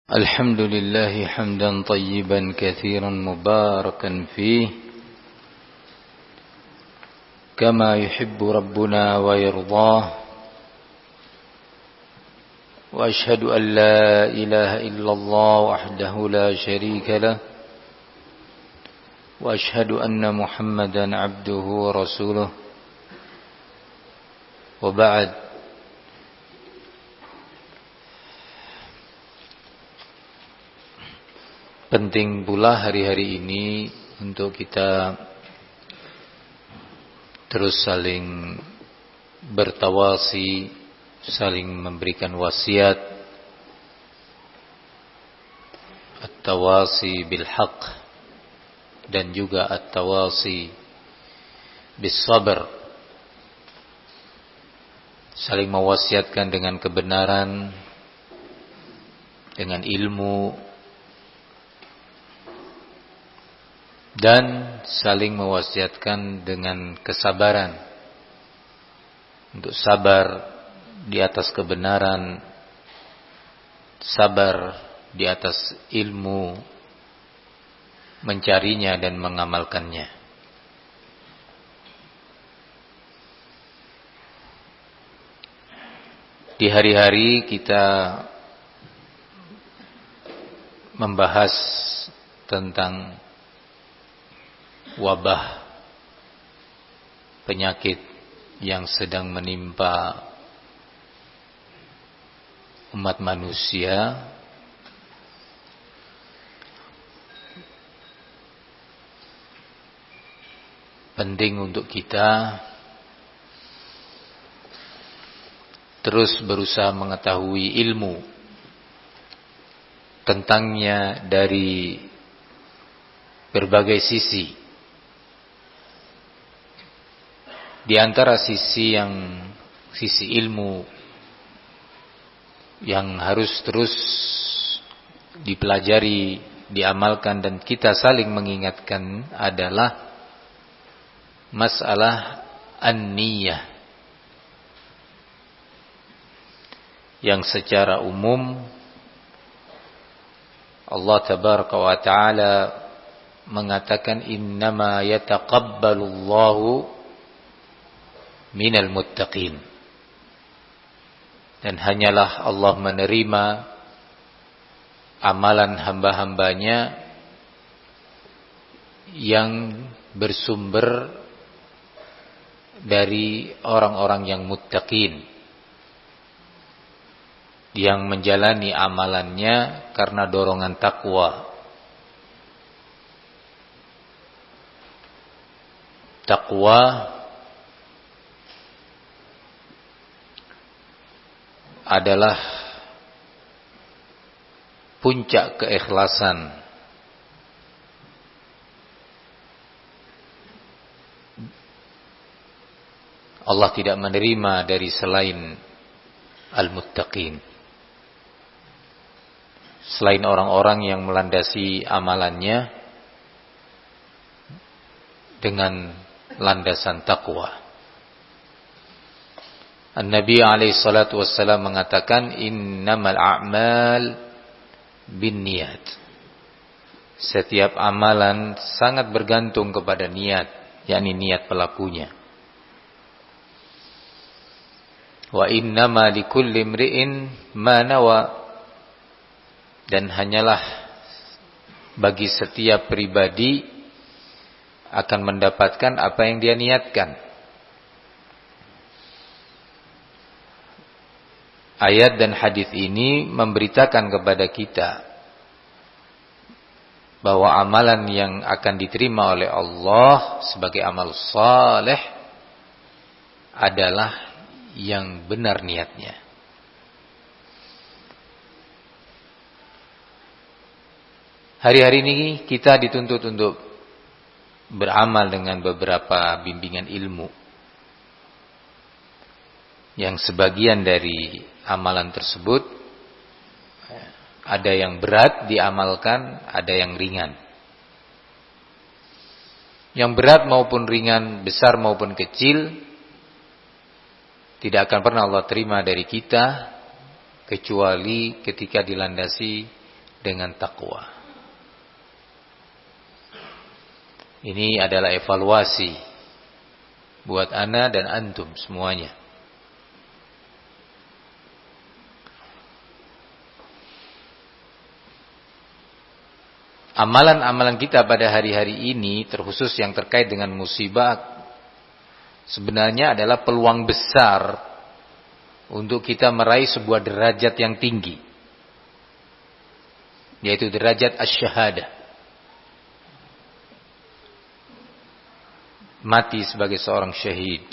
الحمد لله حمدا طيبا كثيرا مباركا فيه كما يحب ربنا ويرضاه وأشهد أن لا إله إلا الله وحده لا شريك له وأشهد أن محمدا عبده ورسوله وبعد. Penting pula hari-hari ini untuk kita terus saling bertawasi, saling memberikan wasiat, at-tawasi bil haqq dan juga at-tawasi bis sabr. Saling mewasiatkan dengan kebenaran, dengan ilmu, dan saling mewasiatkan dengan kesabaran, untuk sabar di atas kebenaran, sabar di atas ilmu, mencarinya dan mengamalkannya. Di hari-hari kita membahas tentang wabah penyakit yang sedang menimpa umat manusia, penting untuk kita terus berusaha mengetahui ilmu tentangnya dari berbagai sisi. Di antara sisi ilmu yang harus terus dipelajari, diamalkan dan kita saling mengingatkan adalah masalah an-niyah, yang secara umum Allah tabaraka wa taala mengatakan innama yataqabbalullahu minal muttaqin, dan hanyalah Allah menerima amalan hamba-hambanya yang bersumber dari orang-orang yang muttaqin, yang menjalani amalannya karena dorongan takwa. Takwa adalah puncak keikhlasan. Allah tidak menerima dari selain al-muttaqin, selain orang-orang yang melandasi amalannya dengan landasan takwa. An-Nabi alaihi salatu wassalam mengatakan innamal a'mal binniyat. Setiap amalan sangat bergantung kepada niat, yakni niat pelakunya. Wa innama likulli imri'in ma nawa, dan hanyalah bagi setiap pribadi akan mendapatkan apa yang dia niatkan. Ayat dan hadis ini memberitakan kepada kita bahwa amalan yang akan diterima oleh Allah sebagai amal saleh adalah yang benar niatnya. Hari-hari ini kita dituntut untuk beramal dengan beberapa bimbingan ilmu, yang sebagian dari amalan tersebut ada yang berat diamalkan, ada yang ringan. Yang berat maupun ringan, besar maupun kecil, tidak akan pernah Allah terima dari kita kecuali ketika dilandasi dengan takwa. Ini adalah evaluasi buat ana dan antum semuanya. Amalan-amalan kita pada hari-hari ini, terkhusus yang terkait dengan musibah, sebenarnya adalah peluang besar untuk kita meraih sebuah derajat yang tinggi, yaitu derajat asy-syahadah. Mati sebagai seorang syahid.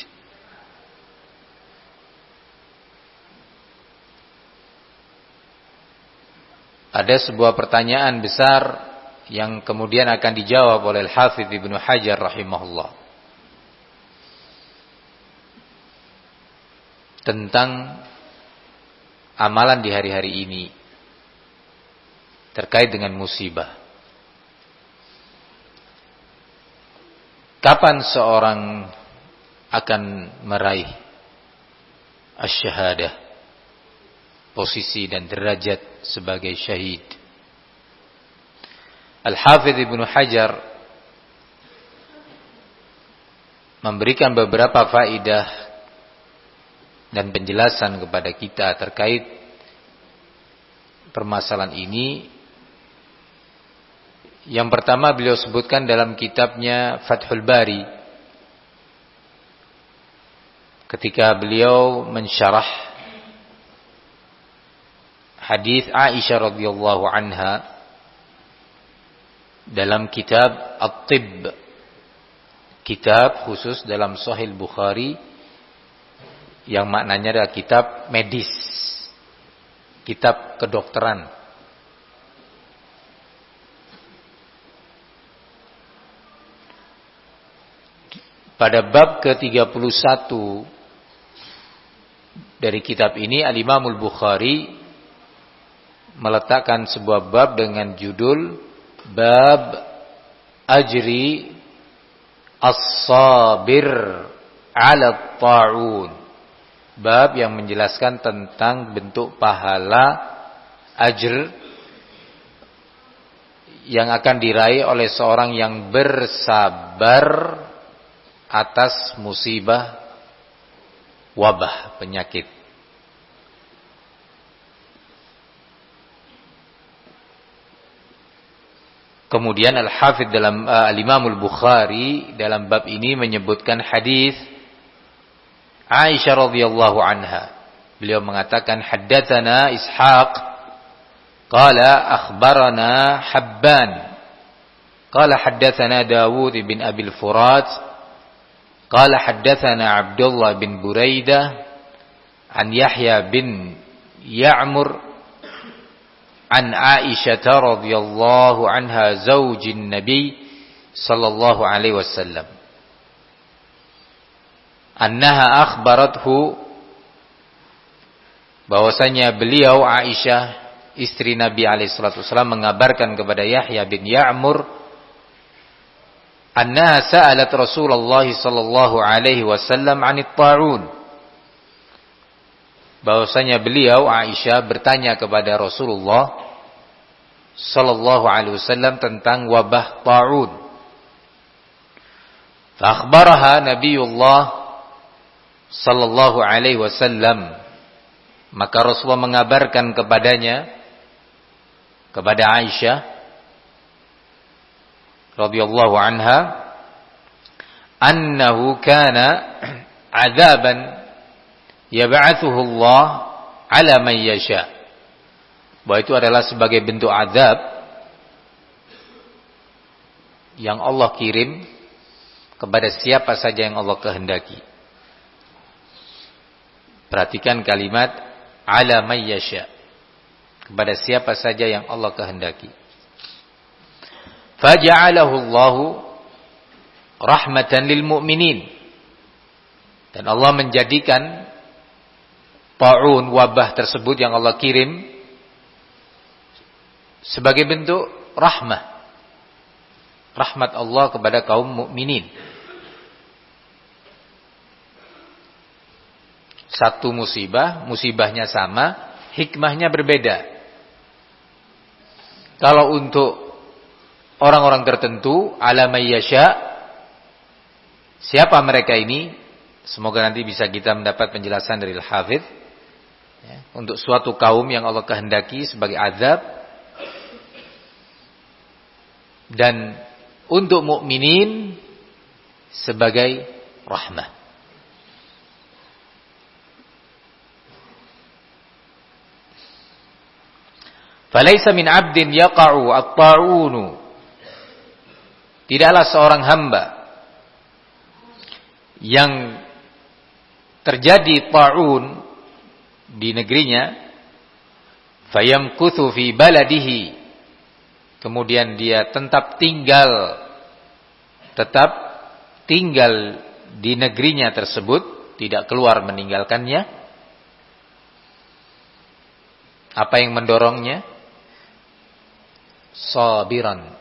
Ada sebuah pertanyaan besar yang kemudian akan dijawab oleh Al-Hafidz Ibnu Hajar rahimahullah tentang amalan di hari-hari ini terkait dengan musibah. Kapan seorang akan meraih asy-syahadah, posisi dan derajat sebagai syahid? Al-Hafidz Ibnu Hajar memberikan beberapa faedah dan penjelasan kepada kita terkait permasalahan ini. Yang pertama beliau sebutkan dalam kitabnya Fathul Bari, ketika beliau mensyarah hadis Aisyah radhiyallahu anha dalam kitab At-Tibb, kitab khusus dalam Sahih Bukhari yang maknanya adalah kitab medis, kitab kedokteran. Pada bab ke-31 dari kitab ini, Al-Imamul Bukhari meletakkan sebuah bab dengan judul Bab Ajri As-Sabir Ala Ta'un. Bab yang menjelaskan tentang bentuk pahala ajr yang akan diraih oleh seorang yang bersabar atas musibah wabah penyakit. Kemudian Al-Hafidz dalam Al-Imamul Bukhari dalam bab ini menyebutkan hadis Aisyah radhiyallahu anha. Beliau mengatakan haddatsana Ishaq qala akhbarana Habban qala haddatsana Dawud bin Abil Furat qala haddatsana Abdullah bin Buraidah an Yahya bin Ya'mur an Aisyah radhiyallahu anha zaujin Nabi sallallahu alaihi wasallam annaha akhbarathu, bahwasanya beliau Aisyah istri Nabi alaihi salatu wasallam mengabarkan kepada Yahya bin Ya'mur annaha sa'alat Rasulullah sallallahu alaihi wasallam 'anit ta'un, bahwasanya beliau Aisyah bertanya kepada Rasulullah sallallahu alaihi wasallam tentang wabah ta'un. Fa akhbaraha Nabiullah sallallahu alaihi wasallam, maka Rasulullah mengabarkan kepadanya, kepada Aisyah radhiyallahu anha, annahu kana 'adzaban yab'atsuhu Allah 'ala man yasha, bahwa itu adalah sebagai bentuk azab yang Allah kirim kepada siapa saja yang Allah kehendaki. Perhatikan kalimat 'ala man yasha, kepada siapa saja yang Allah kehendaki. Faja'alahu Allahu rahmatan lil mu'minin, dan Allah menjadikan ta'un, wabah tersebut yang Allah kirim, sebagai bentuk rahmat Allah kepada kaum mukminin. Satu musibah, musibahnya sama, hikmahnya berbeda. Kalau untuk orang-orang tertentu, ala may yasha, siapa mereka ini? Semoga nanti bisa kita mendapat penjelasan dari Al-Hafidz. Ya, untuk suatu kaum yang Allah kehendaki sebagai azab, dan untuk mukminin sebagai rahmah. Falaisa min 'abdin yaqa'u at-ta'unu. Tidaklah seorang hamba yang terjadi ta'un di negerinya, fayamkuthu fi baladihi, kemudian dia tetap tinggal di negerinya tersebut, tidak keluar meninggalkannya. Apa yang mendorongnya? Sabiran.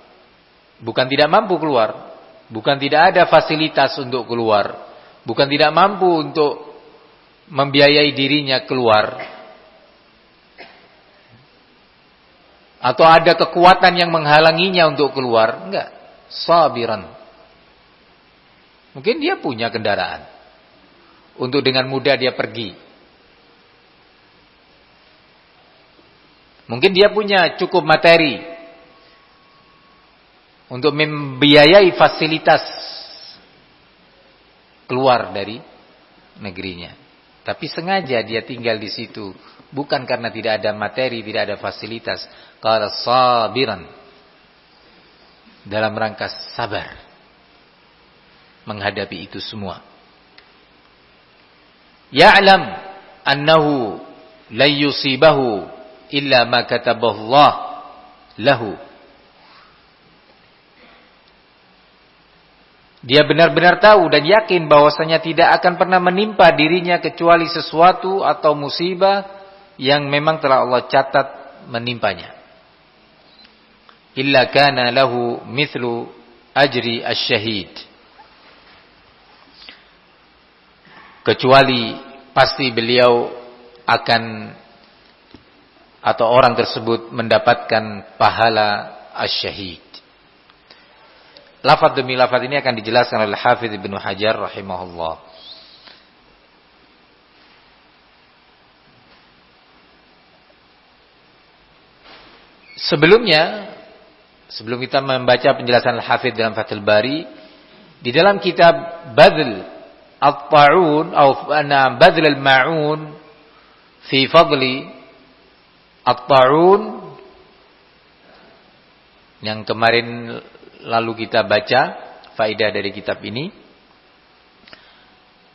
Bukan tidak mampu keluar, bukan tidak ada fasilitas untuk keluar, bukan tidak mampu untuk membiayai dirinya keluar, atau ada kekuatan yang menghalanginya untuk keluar. Enggak, sabiran. Mungkin dia punya kendaraan untuk dengan mudah dia pergi. Mungkin dia punya cukup materi untuk membiayai fasilitas keluar dari negerinya. Tapi sengaja dia tinggal di situ, bukan karena tidak ada materi, tidak ada fasilitas. Qala sabiran, dalam rangka sabar menghadapi itu semua. Ya'lam annahu la yusibahu illa ma katabahu Allah lahu. Dia benar-benar tahu dan yakin bahwasanya tidak akan pernah menimpa dirinya kecuali sesuatu atau musibah yang memang telah Allah catat menimpanya. Illa kana lahu mithlu ajri asy-syahid. Kecuali pasti beliau akan, atau orang tersebut mendapatkan pahala asy-syahid. Lafaz demi lafaz ini akan dijelaskan oleh Hafidz Ibnu Hajar rahimahullah. Sebelum kita membaca penjelasan Al-Hafidz dalam Fathul Bari, di dalam kitab Badl At-Ta'un atau Badl Al-Ma'un fi Fadli At-Ta'un yang kemarin lalu kita baca faedah dari kitab ini,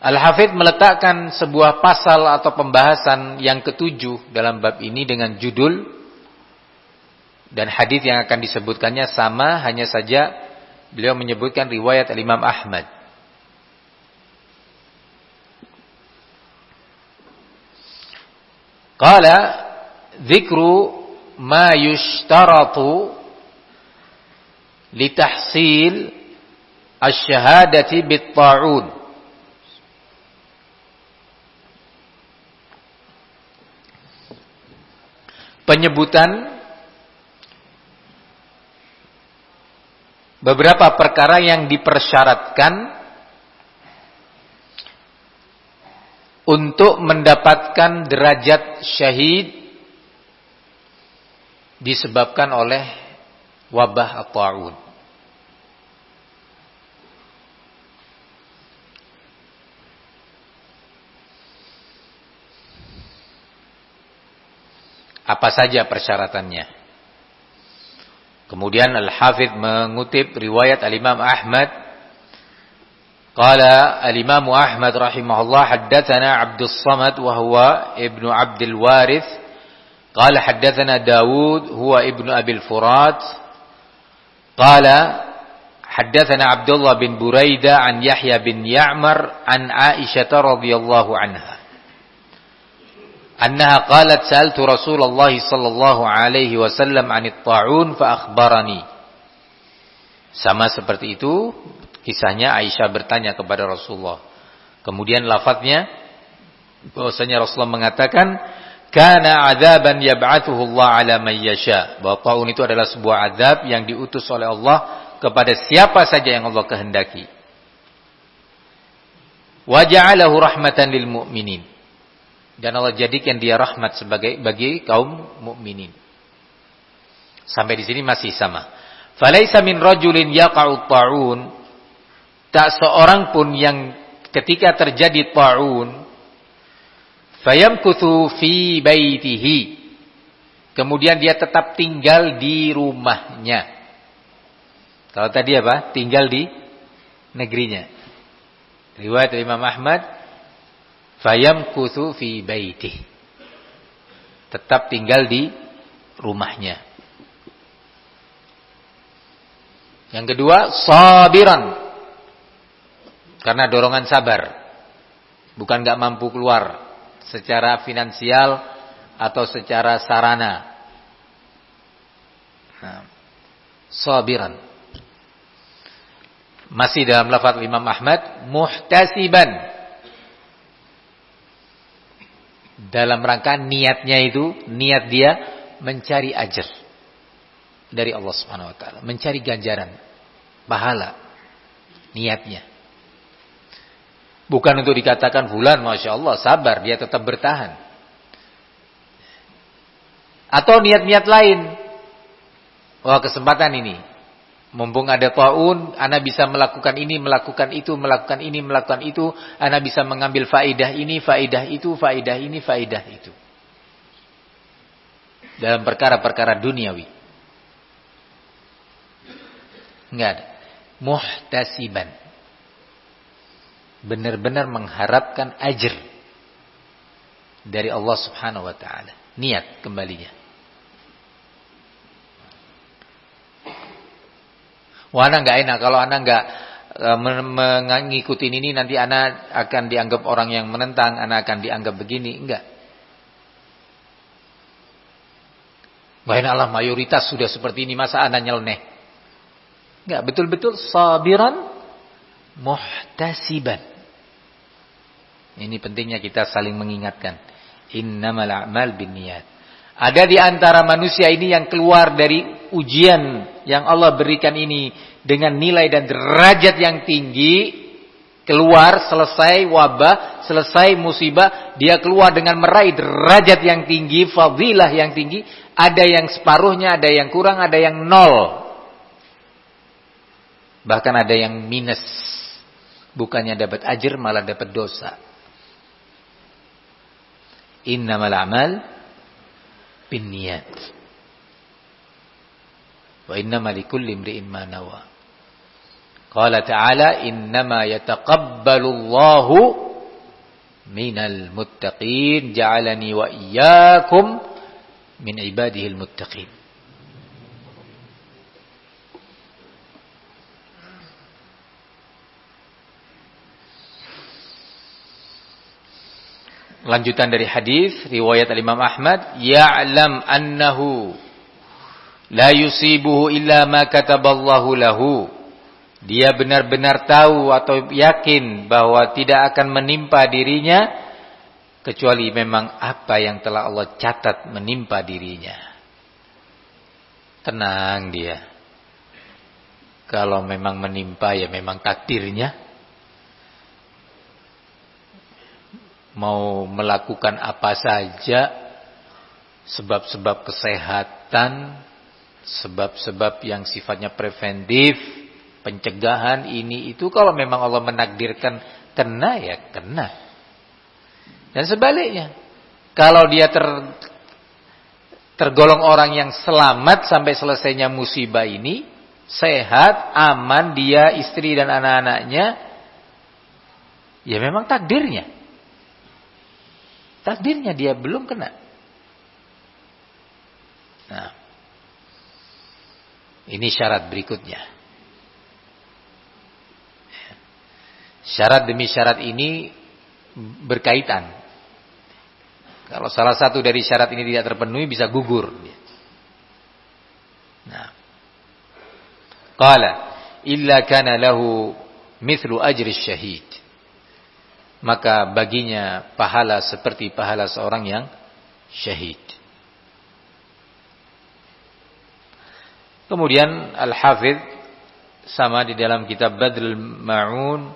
Al-Hafidz meletakkan sebuah pasal atau pembahasan yang ketujuh dalam bab ini dengan judul, dan hadis yang akan disebutkannya sama, hanya saja beliau menyebutkan riwayat Imam Ahmad. Qala dzikru ma yushtaratu litahsil asy-syahadati bit-ta'un. Penyebutan beberapa perkara yang dipersyaratkan untuk mendapatkan derajat syahid disebabkan oleh wabah at-ta'un. Apa saja persyaratannya? Kemudian Al-Hafidz mengutip riwayat Al-Imam Ahmad. Qala Al-Imam Ahmad rahimahullah, haddatsana Abdus Samad wa huwa ibnu Abdul Warits. Qala haddatsana Dawud huwa ibnu Abil Furat. Qala haddatsana Abdullah bin Buraidah an Yahya bin Ya'mar an Aisyah radhiyallahu anha. Annaha qalat sa'altu Rasulullah sallallahu alaihi wasallam 'anit ta'un fa akhbarani. Sama seperti itu kisahnya, Aisyah bertanya kepada Rasulullah. Kemudian lafadznya bahwasanya Rasulullah mengatakan, kana 'adzaban yab'atsuhu Allah 'ala man yasha. Bahwa taun itu adalah sebuah azab yang diutus oleh Allah kepada siapa saja yang Allah kehendaki. Wa ja'alahu rahmatan lil mu'minin. Dan Allah jadikan dia rahmat bagi kaum mukminin. Sampai di sini masih sama. Falaisa min rajulin yaqa'u ta'un. Tak seorang pun yang ketika terjadi ta'un fayamkuthu fi baitihi, kemudian dia tetap tinggal di rumahnya. Kalau tadi apa? Tinggal di negerinya. Riwayat Imam Ahmad, fayamkuthu fi baitihi, tetap tinggal di rumahnya. Yang kedua, sabiran, karena dorongan sabar, bukan gak mampu keluar secara finansial atau secara sarana. Sabiran. Masih dalam lafaz Imam Ahmad, muhtasiban, dalam rangka niatnya itu, niat dia mencari ajar dari Allah Subhanahu wa taala, mencari ganjaran, pahala, niatnya. Bukan untuk dikatakan fulan Masya Allah sabar, dia tetap bertahan. Atau niat-niat lain. Wah, kesempatan ini, mumpung ada taun, ana bisa melakukan ini, melakukan itu, melakukan ini, melakukan itu. Ana bisa mengambil faedah ini, faedah itu, faedah ini, faedah itu. Dalam perkara-perkara duniawi. Enggak ada. Muhtasiban, benar-benar mengharapkan ajr dari Allah Subhanahu wa taala. Niat kembalinya. Wah, ana enggak enak kalau ana enggak mengikuti ini, nanti ana akan dianggap orang yang menentang, ana akan dianggap begini. Enggak. Wah, Allah mayoritas sudah seperti ini, masa ana nyeleneh? Enggak, betul-betul sabiran muhtasiban. Ini pentingnya kita saling mengingatkan. Innamal a'mal binniyat. Ada di antara manusia ini yang keluar dari ujian yang Allah berikan ini dengan nilai dan derajat yang tinggi, keluar selesai wabah, selesai musibah, dia keluar dengan meraih derajat yang tinggi, fadilah yang tinggi. Ada yang separuhnya, ada yang kurang, ada yang nol. Bahkan ada yang minus. Bukannya dapat ajr, malah dapat dosa. Innamal a'mal binniyat. Wa innama likulli imri'in ma nawa. Qala ta'ala, innama yataqabbalu Allahu minal muttaqin, ja'alani wa iyyakum min ibadihil muttaqin. Lanjutan dari hadis riwayat Imam Ahmad, ya'lam annahu la yusibuhu illa ma kataballahu lahu. Dia benar-benar tahu atau yakin bahwa tidak akan menimpa dirinya kecuali memang apa yang telah Allah catat menimpa dirinya. Tenang dia. Kalau memang menimpa ya memang takdirnya. Mau melakukan apa saja, sebab-sebab kesehatan, sebab-sebab yang sifatnya preventif, pencegahan ini itu, kalau memang Allah menakdirkan kena ya kena. Dan sebaliknya, kalau dia tergolong orang yang selamat sampai selesainya musibah ini, sehat, aman dia, istri dan anak-anaknya, ya memang takdirnya. Takdirnya dia belum kena. Nah, ini syarat berikutnya. Syarat demi syarat ini berkaitan. Kalau salah satu dari syarat ini tidak terpenuhi, bisa gugur. Nah, qala illa kana lahu mithlu ajri syahid. Maka baginya pahala seperti pahala seorang yang syahid. Kemudian Al-Hafidh sama di dalam kitab Badrul Ma'un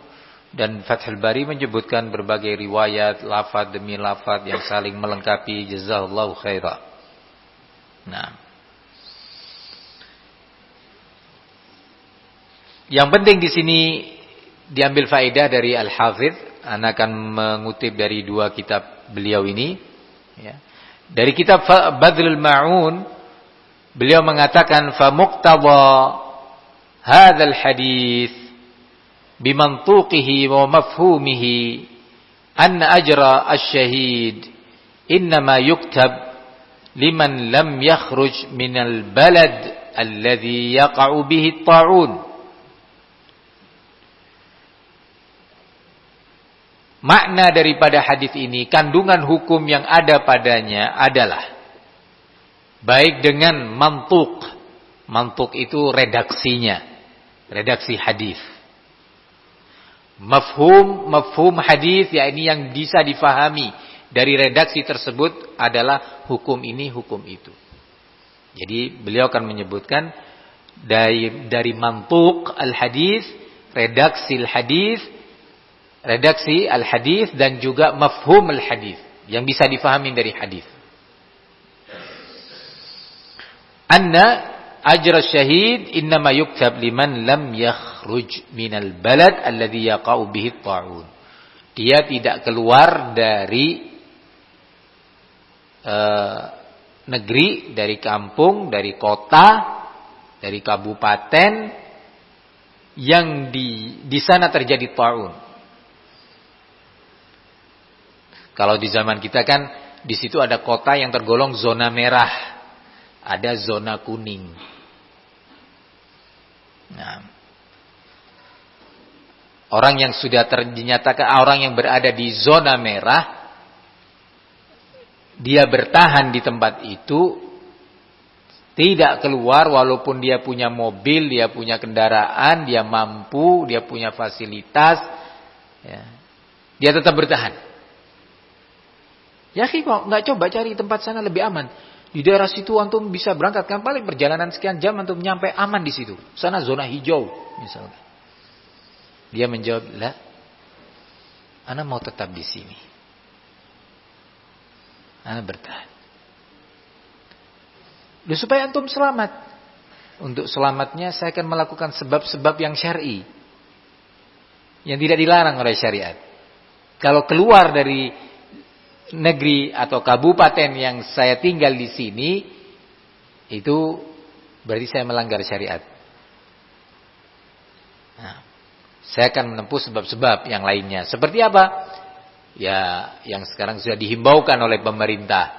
dan Fathul Bari menyebutkan berbagai riwayat lafaz demi lafaz yang saling melengkapi. Jazakallahu khairan. Nah, yang penting di sini diambil faedah dari Al-Hafidh. Ana akan mengutip dari dua kitab beliau ini. Ya. Dari kitab Badrul Ma'un, beliau mengatakan, فَمُقْتَضَى هَذَا الْحَدِيثِ بِمَنْطُوقِهِ وَمَفْهُومِهِ أَنَّ أَجْرَ الشَّهِيدِ إِنَّمَا يُكْتَبْ لِمَنْ لَمْ يَخْرُجْ مِنَ الْبَلَدِ الَّذِي يَقَعُ بِهِ الطَّاعُونُ. Makna daripada hadis ini, kandungan hukum yang ada padanya adalah baik dengan mantuk. Mantuk itu redaksinya, redaksi hadis. Mafhum hadis, yakni yang bisa difahami dari redaksi tersebut adalah hukum ini, hukum itu. Jadi beliau akan menyebutkan dari mantuk al-hadis, redaksi al-hadis, dan juga mafhum al-hadis yang bisa difahami dari hadis. Anna ajra syahid innama yuktab liman lam yakhruj minal balad alladhi yaqa'u bihi ta'un. Dia tidak keluar dari negeri, dari kampung, dari kota, dari kabupaten yang di sana terjadi ta'un. Kalau di zaman kita kan di situ ada kota yang tergolong zona merah, ada zona kuning. Nah, orang yang sudah dinyatakan, orang yang berada di zona merah, dia bertahan di tempat itu, tidak keluar walaupun dia punya mobil, dia punya kendaraan, dia mampu, dia punya fasilitas, ya, dia tetap bertahan. Ya kok nggak coba cari tempat sana lebih aman? Di daerah situ antum bisa berangkat kan, paling perjalanan sekian jam antum nyampe aman di situ. Sana zona hijau misalnya. Dia menjawab, "La, ana mau tetap di sini. Ana bertahan." Loh, supaya antum selamat. Untuk selamatnya saya akan melakukan sebab-sebab yang syar'i, yang tidak dilarang oleh syariat. Kalau keluar dari negeri atau kabupaten yang saya tinggal di sini, itu berarti saya melanggar syariat. Nah, saya akan menempuh sebab-sebab yang lainnya. Seperti apa? Ya, yang sekarang sudah dihimbaukan oleh pemerintah.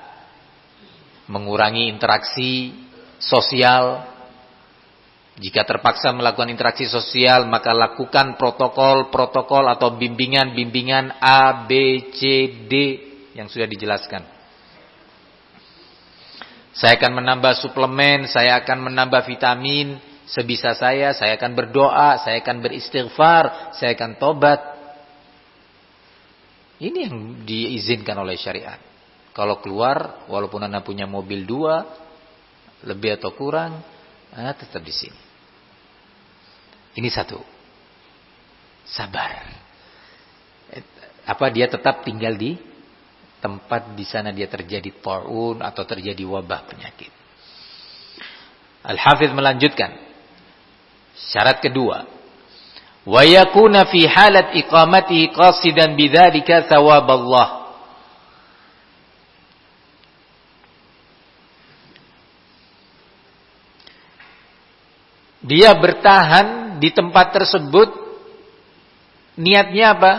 Mengurangi interaksi sosial. Jika terpaksa melakukan interaksi sosial, maka lakukan protokol atau bimbingan A, B, C, D yang sudah dijelaskan. Saya akan menambah suplemen, saya akan menambah vitamin sebisa saya akan berdoa, saya akan beristighfar, saya akan tobat. Ini yang diizinkan oleh syariat. Kalau keluar, walaupun Anda punya mobil 2, lebih atau kurang, Anda tetap di sini. Ini satu. Sabar. Apa dia tetap tinggal di tempat di sana dia terjadi ta'un atau terjadi wabah penyakit. Al-Hafidh melanjutkan. Syarat kedua, wa yakuna fi halat iqamatihi qasidan bidzalika thawaballah. Dia bertahan di tempat tersebut, niatnya apa?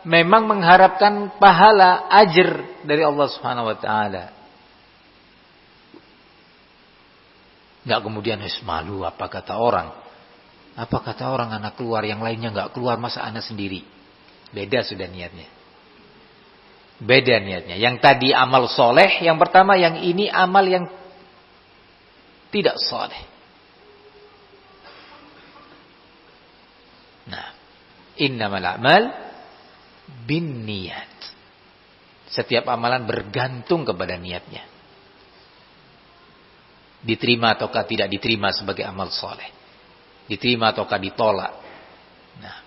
Memang mengharapkan pahala, ajr dari Allah Subhanahu wa taala. Enggak kemudian malu apa kata orang. Apa kata orang anak keluar, yang lainnya enggak keluar, masa anak sendiri. Beda sudah niatnya. Beda niatnya. Yang tadi amal soleh, yang pertama, yang ini amal yang tidak soleh. Nah, innamal a'mal bin niat. Setiap amalan bergantung kepada niatnya. Diterima ataukah tidak diterima sebagai amal soleh. Diterima ataukah ditolak. Nah.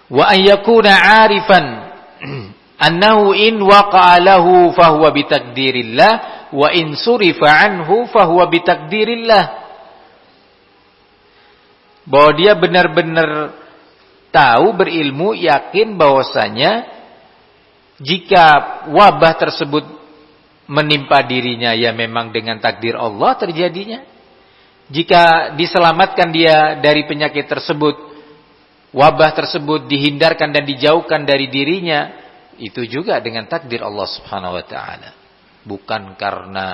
Wa ayyakuna 'arifan annahu in waqa'a lahu fahuwa bitakdirillah wa in surifa anhu fahuwa bitakdirillah. Bahwa dia benar-benar tahu, berilmu, yakin bahwasanya jika wabah tersebut menimpa dirinya, ya memang dengan takdir Allah terjadinya. Jika diselamatkan dia dari penyakit tersebut, wabah tersebut dihindarkan dan dijauhkan dari dirinya, itu juga dengan takdir Allah Subhanahu wa taala. Bukan karena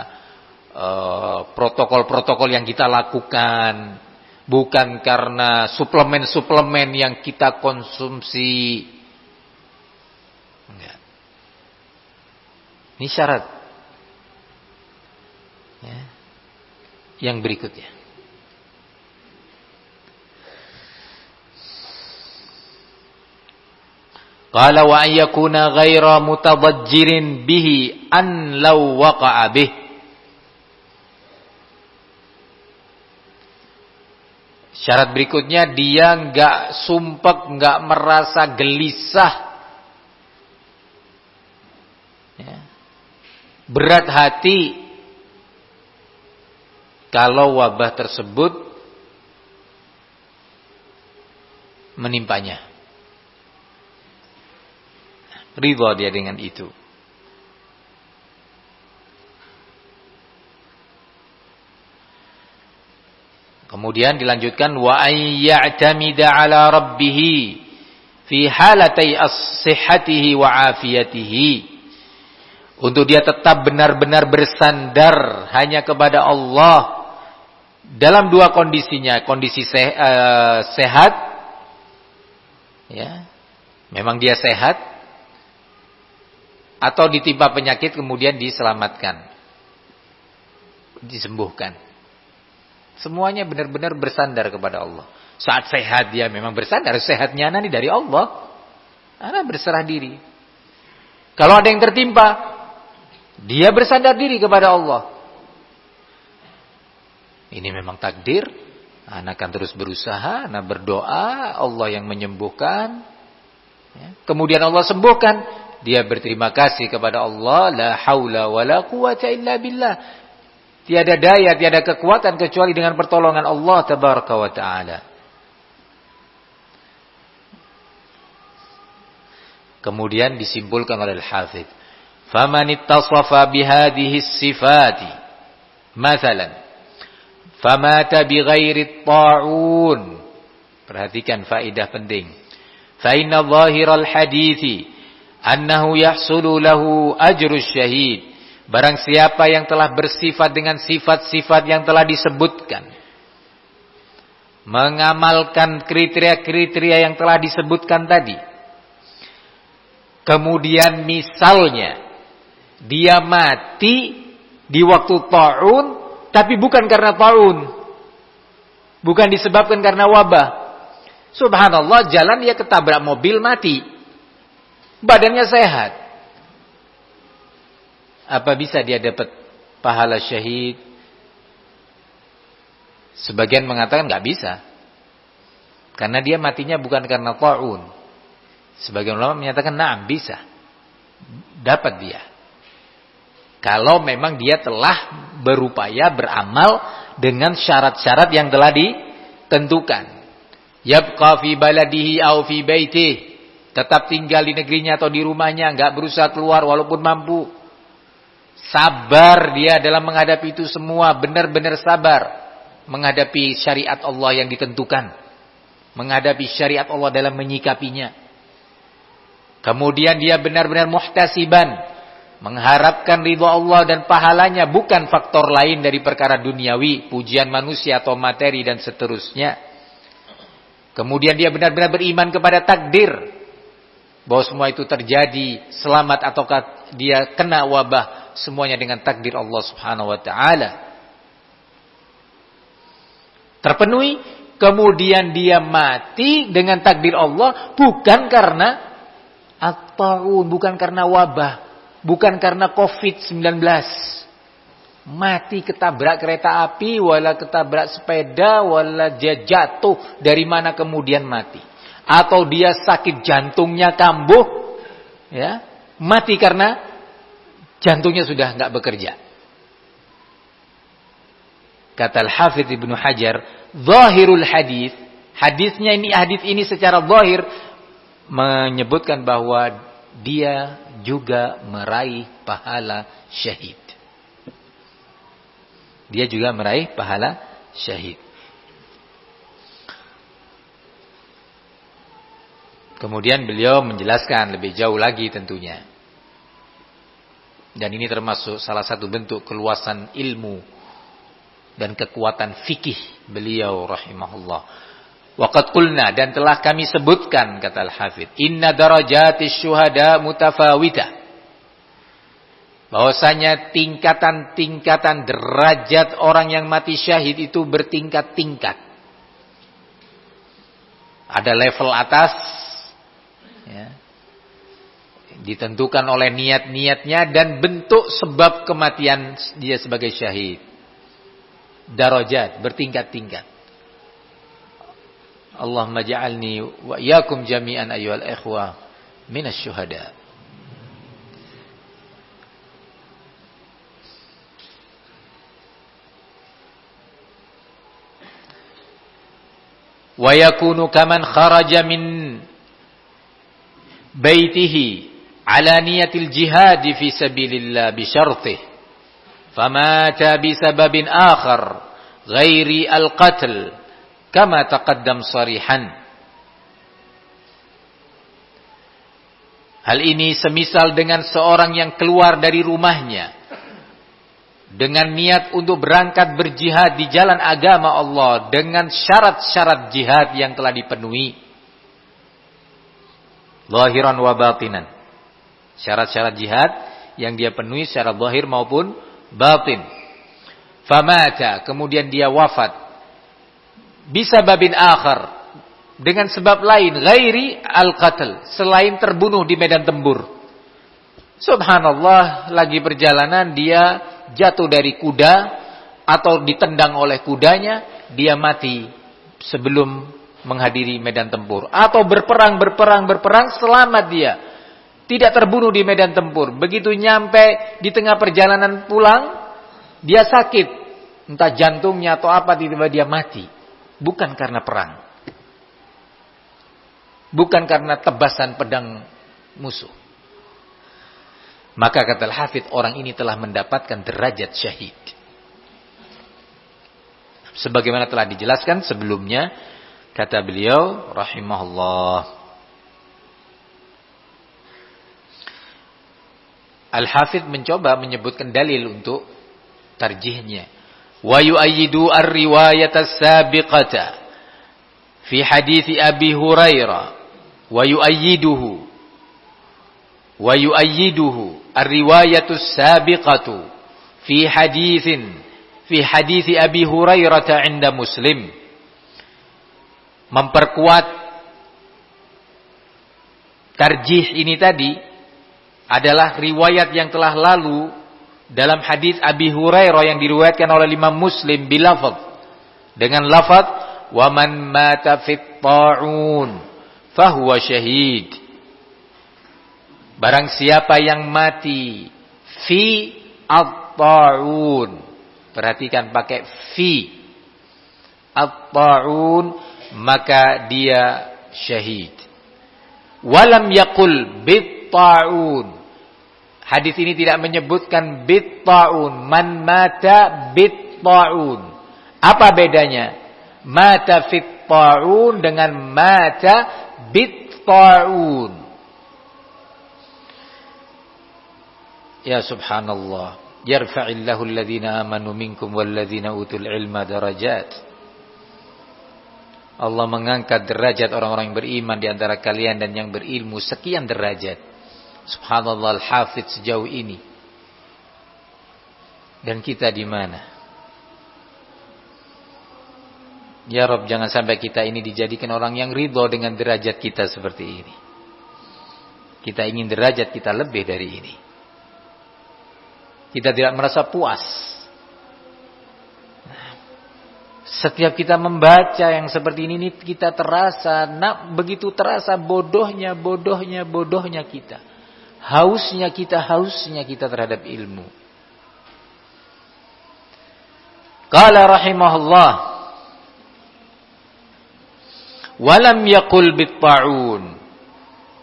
protokol-protokol yang kita lakukan, bukan karena suplemen-suplemen yang kita konsumsi. Enggak. Ini syarat. Ya. Yang berikutnya. Qala wa ayyakuna ghaira mutadajjirin bihi an law waqa'a bih. Syarat berikutnya, dia enggak sumpek, enggak merasa gelisah. Ya. Berat hati kalau wabah tersebut menimpanya. Ridha dia dengan itu. Kemudian dilanjutkan wa ayya'tamida 'ala rabbih fi halatai as-sihhatihi wa afiyatihi. Untuk dia tetap benar-benar bersandar hanya kepada Allah dalam dua kondisinya, kondisi sehat, ya, memang dia sehat, atau ditimpa penyakit kemudian diselamatkan, disembuhkan. Semuanya benar-benar bersandar kepada Allah. Saat sehat dia memang bersandar, sehatnya anak ini dari Allah, anak berserah diri. Kalau ada yang tertimpa, dia bersandar diri kepada Allah. Ini memang takdir. Anak akan terus berusaha, anak berdoa, Allah yang menyembuhkan. Ya. Kemudian Allah sembuhkan, dia berterima kasih kepada Allah. La haula wa la quwata illa billah. Tiada daya, tiada kekuatan kecuali dengan pertolongan Allah tabaraka wa ta'ala. Kemudian disimpulkan oleh Al-Hafidz, faman ittasafa bihadhihi as-sifati mathalan famata bighairi at-ta'un. Perhatikan faedah penting. Fa inna dhahiral hadithi annahu yahsulu lahu ajrus syahid. Barang siapa yang telah bersifat dengan sifat-sifat yang telah disebutkan, mengamalkan kriteria-kriteria yang telah disebutkan tadi, kemudian misalnya dia mati di waktu ta'un, tapi bukan karena ta'un, bukan disebabkan karena wabah. Subhanallah, jalan dia ketabrak mobil mati, badannya sehat. Apa bisa dia dapat pahala syahid? Sebagian mengatakan nggak bisa, karena dia matinya bukan karena ta'un. Sebagian ulama menyatakan na'am, bisa, dapat dia, kalau memang dia telah berupaya beramal dengan syarat-syarat yang telah ditentukan. Yabqa fi baladihi aw fi baitihi, tetap tinggal di negerinya atau di rumahnya, nggak berusaha keluar walaupun mampu. Sabar dia dalam menghadapi itu semua, benar-benar sabar menghadapi syariat Allah yang ditentukan, menghadapi syariat Allah dalam menyikapinya. Kemudian dia benar-benar muhtasiban, mengharapkan ridha Allah dan pahalanya, bukan faktor lain dari perkara duniawi, pujian manusia atau materi dan seterusnya. Kemudian dia benar-benar beriman kepada takdir, bahwa semua itu terjadi, selamat ataukah dia kena wabah, semuanya dengan takdir Allah Subhanahu wa ta'ala. Terpenuhi, kemudian dia mati dengan takdir Allah, bukan karena At-ta'un, bukan karena wabah, bukan karena COVID-19. Mati ketabrak kereta api, wala ketabrak sepeda, wala dia jatuh dari mana kemudian mati. Atau dia sakit jantungnya kambuh, ya, mati karena jantungnya sudah enggak bekerja. Kata Al-Hafidz Ibnu Hajar, zahirul hadis, hadis ini secara zahir menyebutkan bahwa dia juga meraih pahala syahid. Dia juga meraih pahala syahid. Kemudian beliau menjelaskan lebih jauh lagi tentunya. Dan ini termasuk salah satu bentuk keluasan ilmu dan kekuatan fikih beliau rahimahullah. Waqad qulna, dan telah kami sebutkan, kata Al-Hafidz, inna darajatis syuhada mutafawita. Bahwasanya tingkatan-tingkatan derajat orang yang mati syahid itu bertingkat-tingkat. Ada level atas, ya, ditentukan oleh niat-niatnya dan bentuk sebab kematian dia sebagai syahid. Darajat bertingkat-tingkat. Allahumma ja'alni wa iyyakum jami'an ayyuhal ikhwah minasy syuhada. Wa yakunu kaman kharaja min baitihi ala niyatil jihad fi sabilillah bi syartih famata bi sababin akhar ghairi al-qatl kama taqaddam sarihan. Hal ini semisal dengan seorang yang keluar dari rumahnya dengan niat untuk berangkat berjihad di jalan agama Allah dengan syarat-syarat jihad yang telah dipenuhi, zahiran wa batinan. Syarat-syarat jihad yang dia penuhi secara zahir maupun batin. Famata, kemudian dia wafat. Bisa babin akhar, dengan sebab lain, ghairi al-qatl, selain terbunuh di medan tempur. Subhanallah, lagi perjalanan dia jatuh dari kuda atau ditendang oleh kudanya, dia mati sebelum menghadiri medan tempur. Atau berperang, selamat dia. Tidak terbunuh di medan tempur. Begitu nyampe di tengah perjalanan pulang, dia sakit. Entah jantungnya atau apa, tiba-tiba dia mati. Bukan karena perang. Bukan karena tebasan pedang musuh. Maka kata Al-Hafidz, orang ini telah mendapatkan derajat syahid. Sebagaimana telah dijelaskan sebelumnya, kata beliau rahimahullah. Al-Hafidz mencoba menyebutkan dalil untuk tarjihnya. Wa yu'ayyidu ar-riwayat as-sabiqata fi hadits Abi Hurairah wa yu'ayyiduhu ar-riwayatus sabiqatu fi hadits Abi Hurairah 'inda Muslim. Memperkuat tarjih ini tadi adalah riwayat yang telah lalu dalam hadis Abi Hurairah yang diriwayatkan oleh Imam Muslim bilafadz, dengan lafaz wa man mata fit ta'un fahuwa syahid. Barang siapa yang mati fi at-ta'un, perhatikan pakai fi at-ta'un, maka dia syahid. Walam yaqul bit-ta'un, hadis ini tidak menyebutkan bit-ta'un, man mata bit-ta'un. Apa bedanya mata fit-ta'un dengan mata bit-ta'un? Ya subhanallah, yarfa'illahu alladhina amanu minkum walladhina utul ilma darajat. Allah mengangkat derajat orang-orang yang beriman di antara kalian dan yang berilmu sekian derajat. Subhanallah, Al-Hafidz sejauh ini. Dan kita di mana? Ya Rabb, jangan sampai kita ini dijadikan orang yang ridho dengan derajat kita seperti ini. Kita ingin derajat kita lebih dari ini. Kita tidak merasa puas. Setiap kita membaca yang seperti ini kita terasa, begitu terasa bodohnya kita. Hausnya kita terhadap ilmu. Qala rahimahullah, walam yaqul bit-ta'un.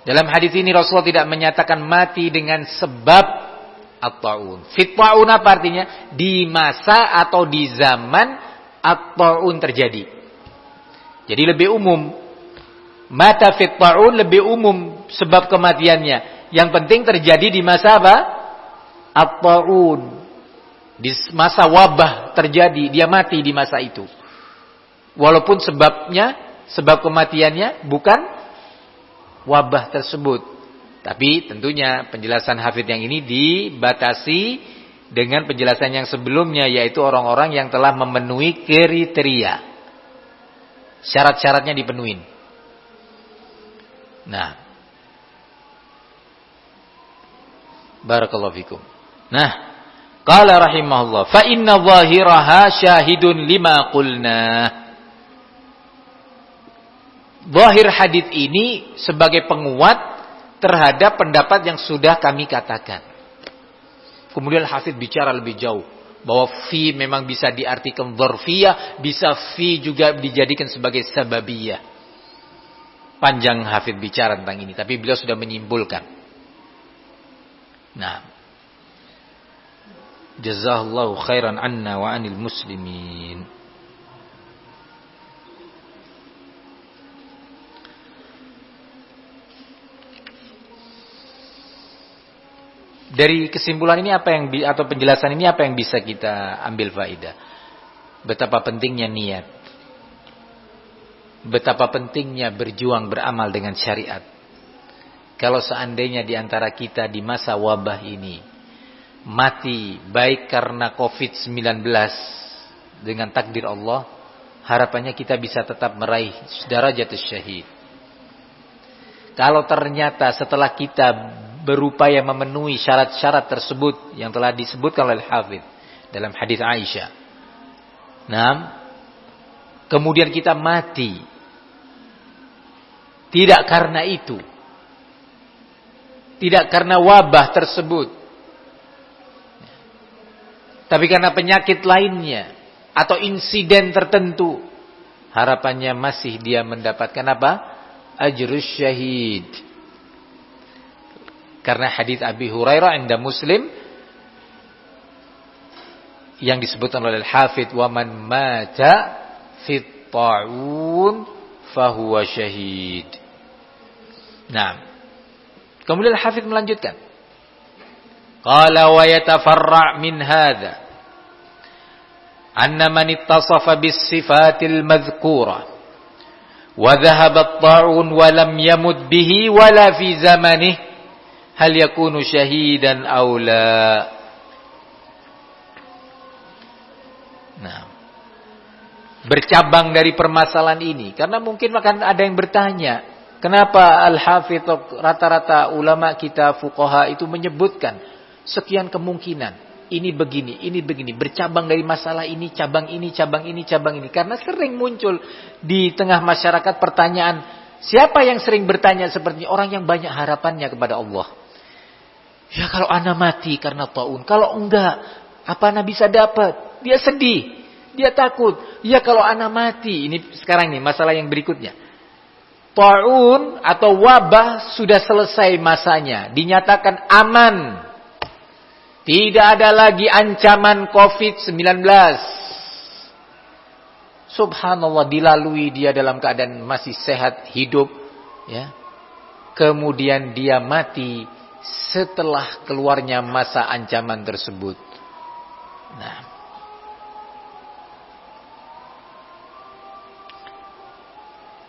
Dalam hadis ini Rasulullah tidak menyatakan mati dengan sebab at-ta'un. Fit-ta'un apa artinya? Di masa atau di zaman at-ta'un terjadi. Jadi lebih umum. Mata fit-ta'un lebih umum sebab kematiannya. Yang penting terjadi di masa apa? At-ta'un. Di masa wabah terjadi, dia mati di masa itu. Walaupun sebab kematiannya bukan wabah tersebut. Tapi tentunya penjelasan hafidz yang ini dibatasi dengan penjelasan yang sebelumnya, yaitu orang-orang yang telah memenuhi kriteria. Syarat-syaratnya dipenuhi. Nah. Barakallahu fikum. Nah, qala rahimahullah, fa inna zahiraha syahidun lima qulna. Zahir hadits ini sebagai penguat terhadap pendapat yang sudah kami katakan. Kemudian hafidz bicara lebih jauh bahwa fi memang bisa diartikan dzarfiyah, bisa fi juga dijadikan sebagai sababiyah. Panjang hafidz bicara tentang ini, tapi beliau sudah menyimpulkan. Nah, jazakallahu khairan anna wa anil muslimin. Dari kesimpulan ini atau penjelasan ini apa yang bisa kita ambil faedah? Betapa pentingnya niat. Betapa pentingnya berjuang beramal dengan syariat. Kalau seandainya di antara kita di masa wabah ini mati baik karena COVID-19 dengan takdir Allah, harapannya kita bisa tetap meraih darajatus syahid. Kalau ternyata setelah kita berupaya memenuhi syarat-syarat tersebut yang telah disebutkan oleh Hafidz dalam hadis Aisyah. Nah, kemudian kita mati tidak karena itu. Tidak karena wabah tersebut. Tapi karena penyakit lainnya atau insiden tertentu, harapannya masih dia mendapatkan apa? Ajrus syahid. Karena hadis Abi Hurairah inda Muslim yang disebutkan oleh Al-Hafidz, wa man mata fit ta'un fahuwa syahid. Nah, kemudian Al-Hafidz melanjutkan, qala wa yatafarra' min hadza anna man ittasafa bis sifatil madhkura wa dhahaba at-ta'un wa lam yamut bihi wala fi zamanihi hal yakunu syahidan aw la. Nah, bercabang dari permasalahan ini karena mungkin akan ada yang bertanya, kenapa Al-Hafidz rata-rata ulama kita fuqaha itu menyebutkan sekian kemungkinan, ini begini, bercabang dari masalah ini, cabang ini, karena sering muncul di tengah masyarakat pertanyaan, siapa yang sering bertanya seperti orang yang banyak harapannya kepada Allah. Ya kalau ana mati karena taun, kalau enggak, apa ana bisa dapat? Dia sedih, dia takut. Ya kalau ana mati, ini sekarang nih masalah yang berikutnya. Taun atau wabah sudah selesai masanya, dinyatakan aman. Tidak ada lagi ancaman COVID-19. Subhanallah, dilalui dia dalam keadaan masih sehat, hidup, ya. Kemudian dia mati setelah keluarnya masa ancaman tersebut. Nah,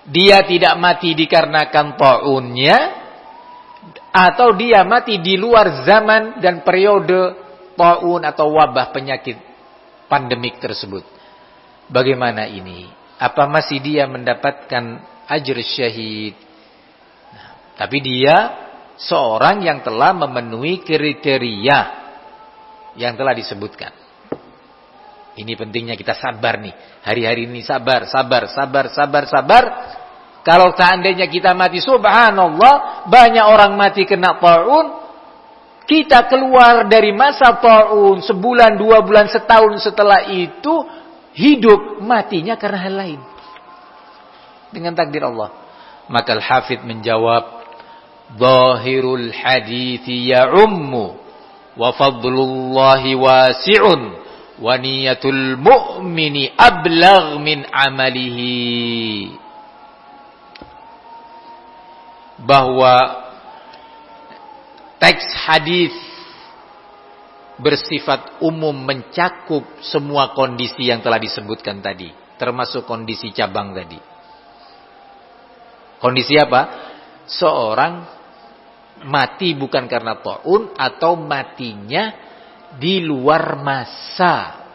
dia tidak mati dikarenakan taunnya, atau dia mati di luar zaman dan periode taun atau wabah penyakit pandemik tersebut. Bagaimana ini? Apa masih dia mendapatkan ajr syahid? Nah, tapi dia seorang yang telah memenuhi kriteria yang telah disebutkan. Ini pentingnya kita sabar nih. Hari-hari ini sabar. Kalau seandainya kita mati, subhanallah, banyak orang mati kena ta'un. Kita keluar dari masa ta'un sebulan, 2 bulan, setahun setelah itu hidup, matinya karena hal lain. Dengan takdir Allah. Maka Al-Hafidh menjawab, Zahirul hadithi ya'ummu wa fadlullahi wasi'un wa niyatul mu'mini ablagh min amalihi. Bahwa teks hadis bersifat umum, mencakup semua kondisi yang telah disebutkan tadi, termasuk kondisi cabang tadi. Kondisi apa? Seorang mati bukan karena ta'un atau matinya di luar masa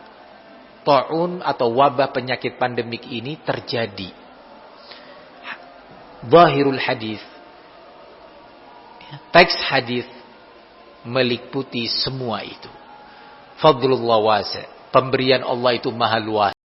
ta'un atau wabah penyakit pandemik ini terjadi. Zahirul hadis, teks hadis meliputi semua itu. Fadlullah wasi', pemberian Allah itu maha luas.